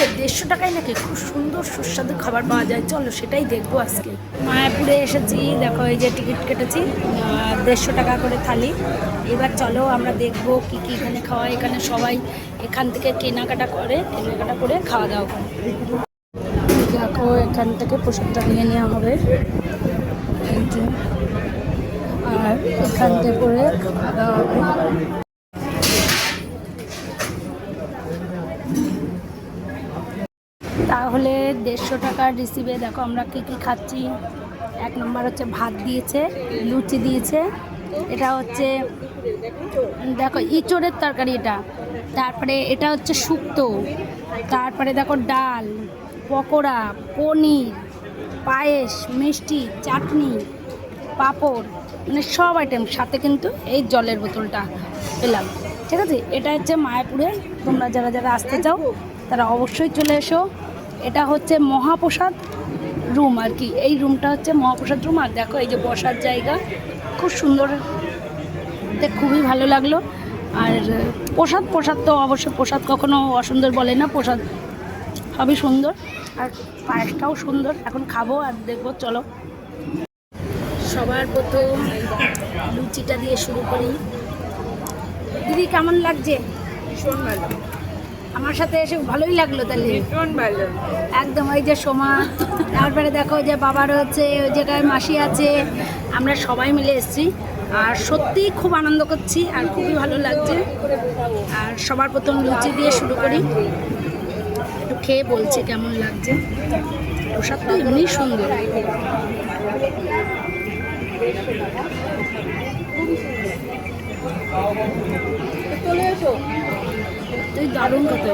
150 টাকায় নাকি খুব সুন্দর সুস্বাদু খাবার পাওয়া যায়। চলো সেটাই দেখবো আজকে। মায়াপুরে এসেছি, দেখো এই যে টিকিট কেটেছি 150 টাকা করে থালি। এবার চলো আমরা দেখবো কি কি এখানে খাওয়া। এখানে সবাই এখান থেকে কেনাকাটা করে খাওয়া দাওয়া করে। দেখো এখান থেকে প্রসাদটা নিয়ে নেওয়া হবে, এই যে, আর এখান থেকে করে খাওয়া দাওয়া হবে। তাহলে 150 টাকার রিসিভে দেখো আমরা কী কী খাচ্ছি। 1 নম্বর হচ্ছে ভাত দিয়েছে, লুচি দিয়েছে, এটা হচ্ছে দেখো ইঁচড়ের তরকারি এটা, তারপরে এটা হচ্ছে শুক্তো, তারপরে দেখো ডাল, পকোড়া, পনির, পায়েস, মিষ্টি, চাটনি, পাঁপড়, মানে সব আইটেম, সাথে কিন্তু এই জলের বোতলটা পেলাম। ঠিক আছে, এটা হচ্ছে মায়াপুরে। তোমরা যারা যারা আসতে চাও তারা অবশ্যই চলে এসো। এটা হচ্ছে মহাপ্রসাদ রুম আর কি, এই রুমটা হচ্ছে মহাপ্রসাদ রুম। আর দেখো এই যে বসার জায়গা, খুব সুন্দর, খুবই ভালো লাগলো। আর প্রসাদ তো অবশ্যই, প্রসাদ কখনো অসুন্দর বলে না, প্রসাদ সবই সুন্দর। আর পায়েসটাও সুন্দর। এখন খাবো আর দেখবো, চলো। সবার প্রথম লুচিটা দিয়ে শুরু করি। দিদি কেমন লাগছে? ভীষণ ভালো, আমার সাথে এসে ভালোই লাগলো। তাহলে ভীষণ ভালো একদম ওই যে সোমা, তারপরে দেখো যে বাবার হচ্ছে ওই জায়গায় মাসি আছে, আমরা সবাই মিলে এসেছি। আর সত্যিই খুব আনন্দ করছি আর খুবই ভালো লাগছে। আর সবার প্রথম লুচি দিয়ে শুরু করি, একটু খেয়ে বলছি কেমন লাগছে। প্রসাদ তো এমনি সুন্দর। চলে এসো। তুই দারুণ খেতে।